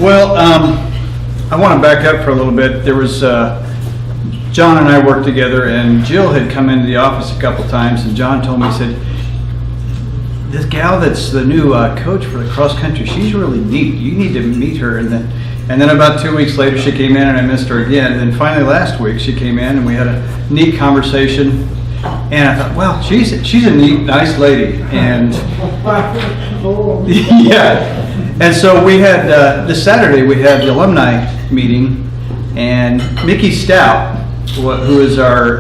Well, I want to back up for a little bit. There was John and I worked together, and Jill had come into the office a couple times, and John told me, he said, this gal that's the new coach for the cross country, she's really neat. You need to meet her. And then about 2 weeks later, she came in, and I missed her again. And then finally last week, she came in, and we had a neat conversation. And I thought, well, she's a neat, nice lady. And yeah. And so we had, this Saturday, we had the alumni meeting, and Mickey Stout, who is our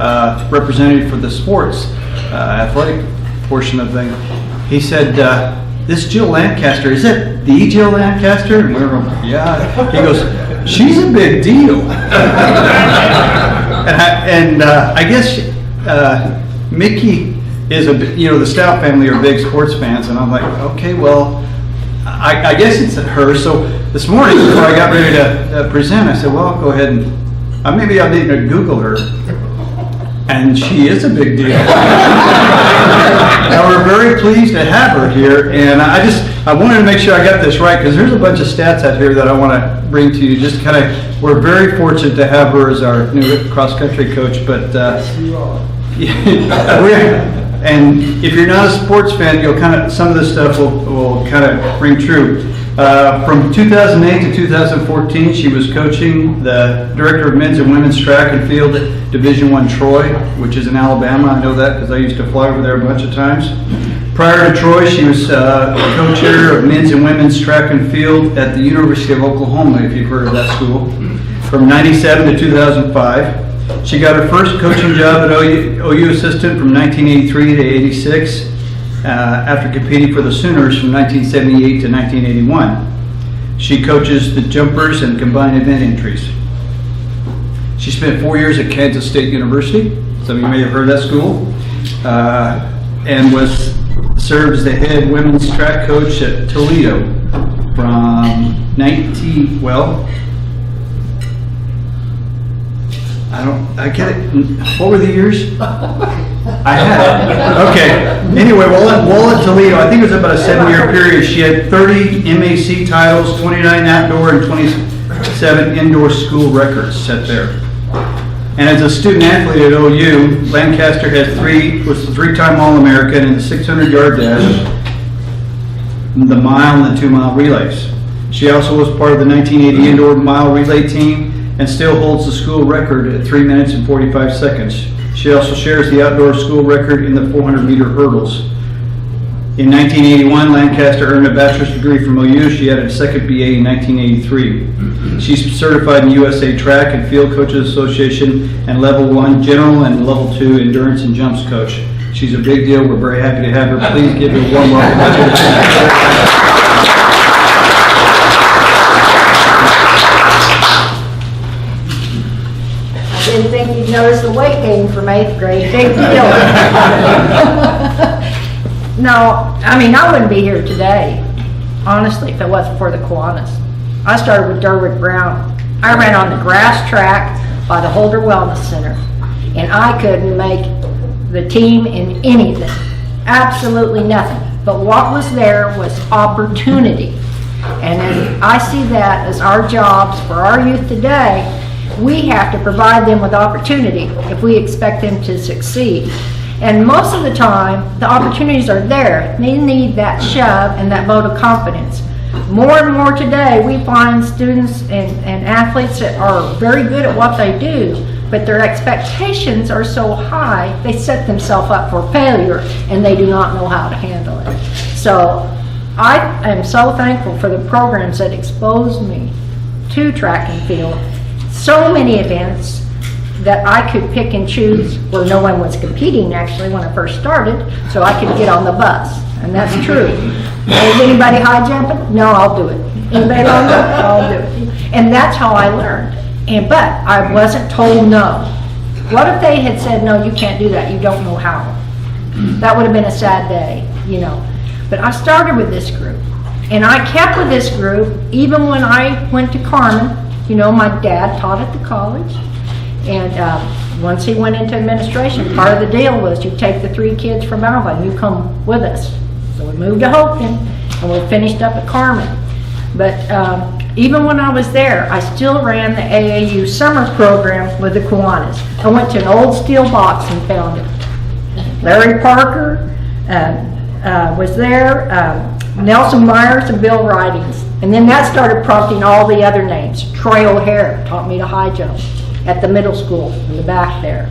representative for the sports athletic portion of things, he said, this Jill Lancaster, is it the Jill Lancaster? And we were like, yeah. He goes, she's a big deal. and I guess Mickey is the Stout family are big sports fans, and I'm like, okay, well, I guess it's her. So this morning, before I got ready to present, I said, well, I'll go ahead and maybe I'll need to Google her. And she is a big deal. And we're very pleased to have her here. And I wanted to make sure I got this right, because there's a bunch of stats out here that I want to bring to you. Just kind of, we're very fortunate to have her as our new cross-country coach. But and if you're not a sports fan, you'll some of this stuff will kind of ring true. From 2008 to 2014, she was coaching the director of men's and women's track and field at Division I Troy, which is in Alabama. I know that because I used to fly over there a bunch of times. Prior to Troy, she was co-chair of men's and women's track and field at the University of Oklahoma, if you've heard of that school, from 97 to 2005. She got her first coaching job at OU assistant from 1983 to 86. After competing for the Sooners from 1978 to 1981. She coaches the jumpers and combined event entries. She spent 4 years at Kansas State University. Some of you may have heard of that school. And served as the head women's track coach at Toledo from I get it. What were the years? I had it. Okay. Anyway, while at Toledo, I think it was about a 7-year period. She had 30 MAC titles, 29 outdoor, and 27 indoor school records set there. And as a student athlete at OU, Lancaster was the 3-time All-American in the 600-yard dash, the mile, and the 2-mile relays. She also was part of the 1980 indoor mile relay team, and still holds the school record at 3 minutes and 45 seconds. She also shares the outdoor school record in the 400-meter hurdles. In 1981, Lancaster earned a bachelor's degree from OU. She added a second BA in 1983. She's certified in USA Track and Field Coaches Association and Level 1 General and Level 2 Endurance and Jumps Coach. She's a big deal. We're very happy to have her. Please give her a warm welcome. Didn't think you'd notice the weight gain from 8th grade. Big deal. No, I wouldn't be here today, honestly, if it wasn't for the Kiwanis. I started with Durward Brown. I ran on the grass track by the Holder Wellness Center, and I couldn't make the team in anything, absolutely nothing. But what was there was opportunity. And I see that as our jobs for our youth today. We have to provide them with opportunity if we expect them to succeed. And most of the time, the opportunities are there. They need that shove and that vote of confidence. More and more today, we find students and athletes that are very good at what they do, but their expectations are so high, they set themselves up for failure, and they do not know how to handle it. So I am so thankful for the programs that exposed me to track and field. So many events that I could pick and choose where no one was competing actually when I first started, so I could get on the bus, and that's true. Is anybody high jumping? No, I'll do it. Anybody long jump? I'll do it. And that's how I learned. But I wasn't told no. What if they had said, no, you can't do that, you don't know how? That would have been a sad day, But I started with this group, and I kept with this group even when I went to Carmen. My dad taught at the college, and once he went into administration, part of the deal was you take the 3 kids from Alva and you come with us. So we moved to Hopeton, and we're finished up at Carmen. But even when I was there, I still ran the AAU summer program with the Kiwanis. I went to an old steel box and found it. Larry Parker was there, Nelson Myers and Bill Ridings. And then that started prompting all the other names. Troy O'Hare taught me to high jump at the middle school in the back there.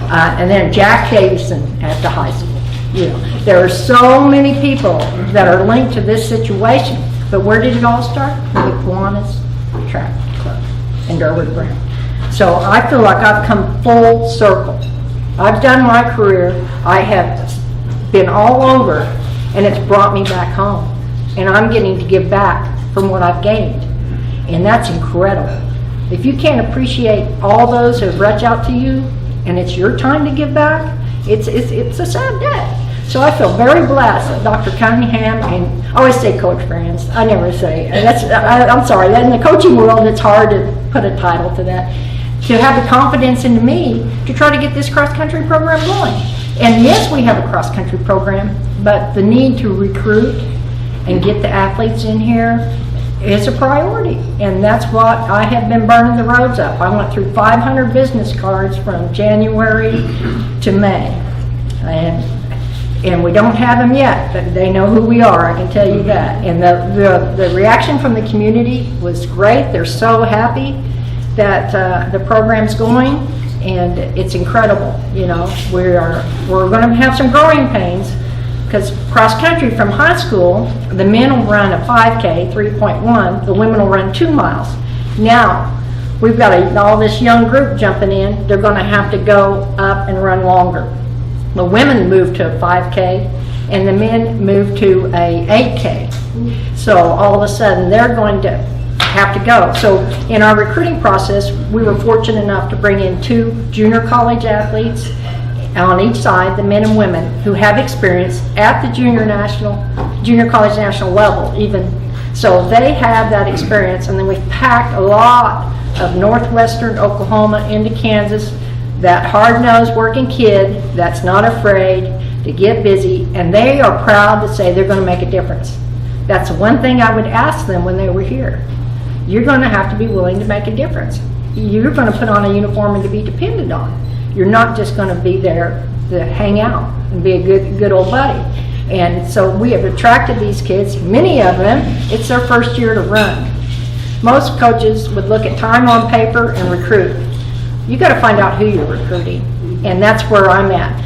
And then Jack Davison at the high school. You know, there are so many people that are linked to this situation. But where did it all start? With the Kiwanis Track Club in Durward Brown. So I feel like I've come full circle. I've done my career. I have been all over, and it's brought me back home. And I'm getting to give back from what I've gained. And that's incredible. If you can't appreciate all those who have reached out to you, and it's your time to give back, it's a sad day. So I feel very blessed that Dr. Cunningham, and I always say Coach Franz, I never say, I'm sorry, in the coaching world it's hard to put a title to that, to have the confidence in me to try to get this cross-country program going. And yes, we have a cross-country program, but the need to recruit and get the athletes in here is a priority. And that's what I have been burning the roads up. I went through 500 business cards from January to May. And we don't have them yet, but they know who we are, I can tell you that. And the reaction from the community was great. They're so happy that the program's going, and it's incredible. You know, we're going to have some growing pains, because cross country from high school, the men will run a 5K, 3.1, the women will run 2 miles. Now, we've got all this young group jumping in, they're going to have to go up and run longer. The women moved to a 5K, and the men moved to a 8K. So all of a sudden, they're going to have to go. So in our recruiting process, we were fortunate enough to bring in 2 junior college athletes on each side, the men and women, who have experience at the junior college national level even. So they have that experience, and then we've packed a lot of northwestern Oklahoma into Kansas, that hard-nosed working kid that's not afraid to get busy, and they are proud to say they're going to make a difference. That's the one thing I would ask them when they were here. You're going to have to be willing to make a difference. You're going to put on a uniform and to be depended on. You're not just going to be there to hang out and be a good old buddy. And so we have attracted these kids. Many of them, it's their first year to run. Most coaches would look at time on paper and recruit. You got to find out who you're recruiting, and that's where I'm at.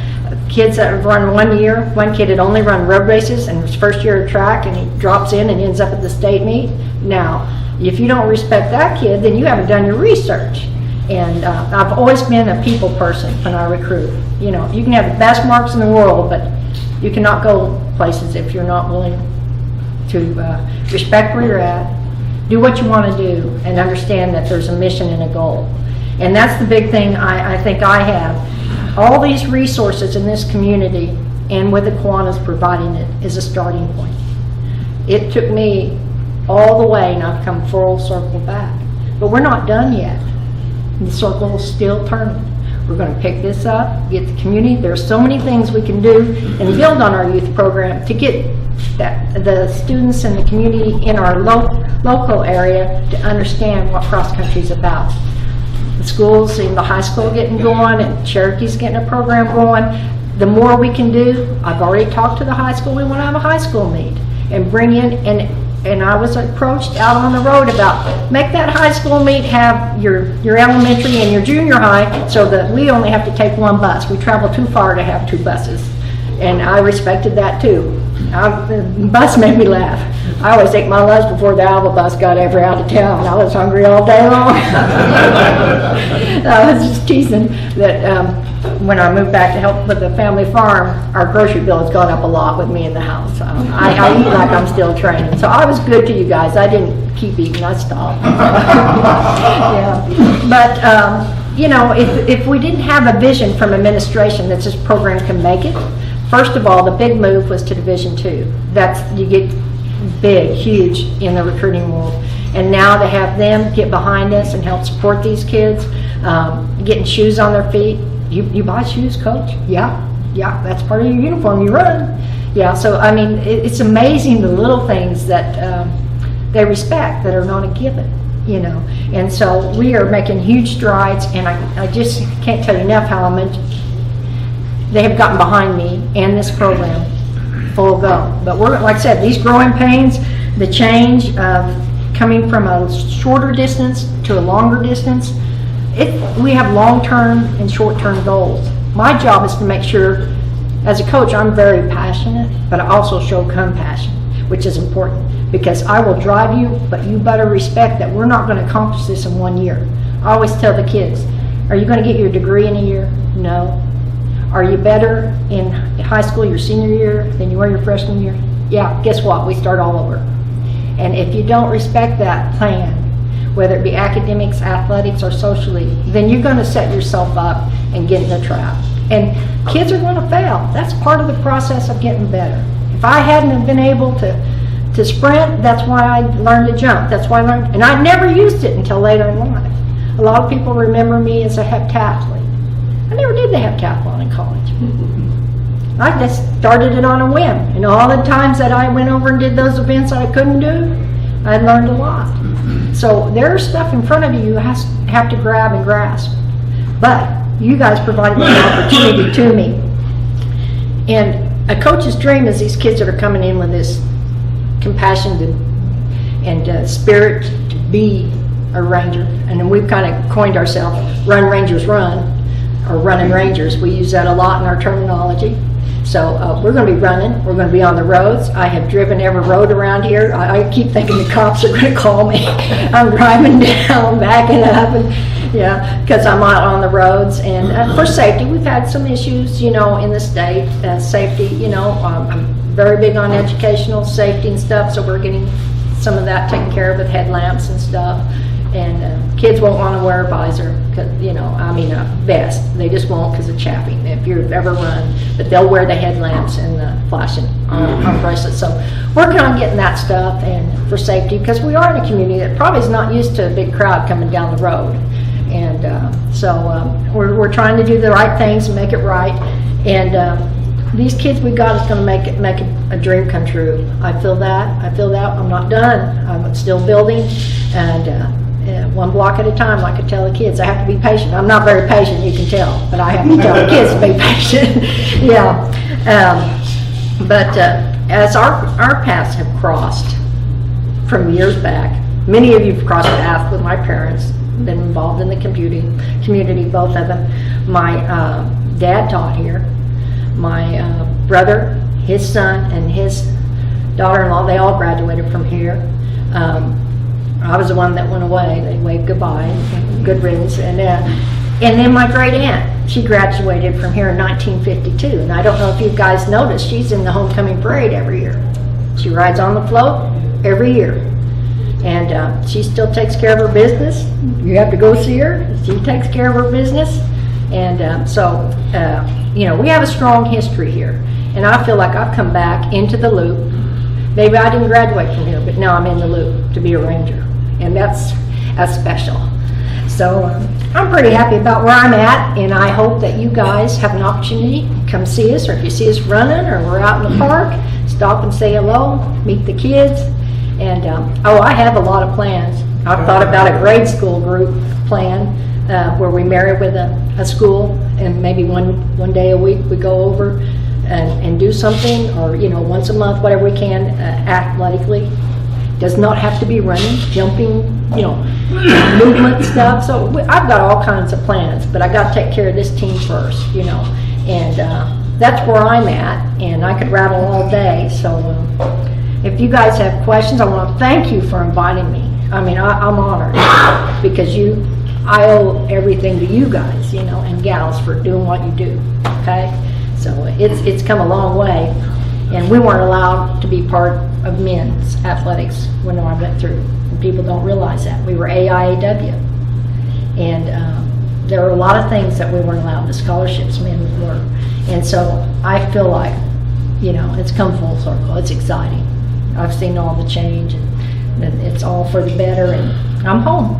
Kids that have run 1 year, one kid had only run road races and his first year of track, and he drops in and ends up at the state meet. Now, if you don't respect that kid, then you haven't done your research. And I've always been a people person when I recruit. You know, you can have the best marks in the world, but you cannot go places if you're not willing to respect where you're at, do what you want to do, and understand that there's a mission and a goal. And that's the big thing I think I have. All these resources in this community, and with the Kiwanis providing it, is a starting point. It took me all the way, and I've come full circle back. But we're not done yet. The circle is still turning. We're going to pick this up, get the community. There are so many things we can do and build on our youth program to get the students and the community in our local area to understand what cross country is about. The schools, and the high school getting going, and Cherokee's getting a program going. The more we can do, I've already talked to the high school. We want to have a high school meet and bring in, and I was approached out on the road about, make that high school meet have your elementary and your junior high, so that we only have to take 1 bus. We travel too far to have 2 buses. And I respected that too. The bus made me laugh. I always ate my lunch before the Alva bus got ever out of town. I was hungry all day long. I was just teasing that when I moved back to help with the family farm, our grocery bill has gone up a lot with me in the house. I eat like I'm still training. So I was good to you guys. I didn't keep eating. I stopped. Yeah. But, you know, if we didn't have a vision from administration that this program can make it, first of all, the big move was to Division II. You get big, huge in the recruiting world. And now to have them get behind us and help support these kids, getting shoes on their feet. You buy shoes, Coach? Yeah, that's part of your uniform. You run. Yeah, so I mean, it's amazing the little things that they respect that are not a given, you know. And so we are making huge strides, and I just can't tell you enough how much they have gotten behind me and this program full go. But we're, like I said, these growing pains, the change of coming from a shorter distance to a longer distance, we have long-term and short-term goals. My job is to make sure, as a coach, I'm very passionate, but I also show compassion, which is important, because I will drive you, but you better respect that we're not going to accomplish this in 1 year. I always tell the kids, are you going to get your degree in a year? No. Are you better in high school your senior year than you were your freshman year? Yeah, guess what? We start all over. And if you don't respect that plan, whether it be academics, athletics, or socially, then you're going to set yourself up and get in a trap. And kids are going to fail. That's part of the process of getting better. If I hadn't have been able to sprint, that's why I learned to jump. That's why I learned, and I never used it until later in life. A lot of people remember me as a heptathlete. I never did the heptathlon in college. I just started it on a whim. And all the times that I went over and did those events that I couldn't do, I learned a lot. So there's stuff in front of you have to grab and grasp. But you guys provided an opportunity to me. And a coach's dream is these kids that are coming in with this compassion and spirit to be a ranger. And then we've kind of coined ourselves Run Rangers Run, or Running Rangers. We use that a lot in our terminology. So we're going to be running. We're going to be on the roads. I have driven every road around here. I keep thinking the cops are going to call me. I'm driving down, backing up, and yeah, because I'm out on the roads. And for safety, we've had some issues, you know, in the state. Safety, you know, I'm very big on educational safety and stuff, so we're getting some of that taken care of with headlamps and stuff. And kids won't want to wear a visor, cause, you know, I mean a vest. They just won't because of chaffing. If you've ever run, but they'll wear the headlamps and the flashing on bracelets. So working on getting that stuff and for safety, because we are in a community that probably is not used to a big crowd coming down the road. And so we're trying to do the right things and make it right. And these kids we got is going to make a dream come true. I feel that. I'm not done. I'm still building, and one block at a time, like I tell the kids. I have to be patient. I'm not very patient, you can tell, but I have to tell the kids to be patient. Yeah. But as our paths have crossed from years back, many of you have crossed paths with my parents, been involved in the community, both of them. My dad taught here. My brother, his son, and his daughter-in-law, they all graduated from here. I was the one that went away. They waved goodbye, good riddance. And then my great aunt, she graduated from here in 1952. And I don't know if you guys noticed, she's in the homecoming parade every year. She rides on the float every year. And she still takes care of her business. You have to go see her. She takes care of her business. And so, you know, we have a strong history here. And I feel like I've come back into the loop. Maybe I didn't graduate from here, but now I'm in the loop to be a ranger. And that's special. So I'm pretty happy about where I'm at, and I hope that you guys have an opportunity to come see us, or if you see us running or we're out in the park, stop and say hello, meet the kids. And I have a lot of plans. I've thought about a grade school group plan where we marry with a school, and maybe one day a week we go over and do something, or you know, once a month, whatever we can, athletically. Does not have to be running, jumping, you know, movement stuff. So I've got all kinds of plans, but I got to take care of this team first, you know. And that's where I'm at, and I could rattle all day. So if you guys have questions, I want to thank you for inviting me. I mean, I'm honored because I owe everything to you guys, you know, and gals for doing what you do. Okay, so it's come a long way. And we weren't allowed to be part of men's athletics when I went through. And people don't realize that. We were AIAW. And there were a lot of things that we weren't allowed. The scholarships men were. And so I feel like, you know, it's come full circle. It's exciting. I've seen all the change, and it's all for the better. And I'm home.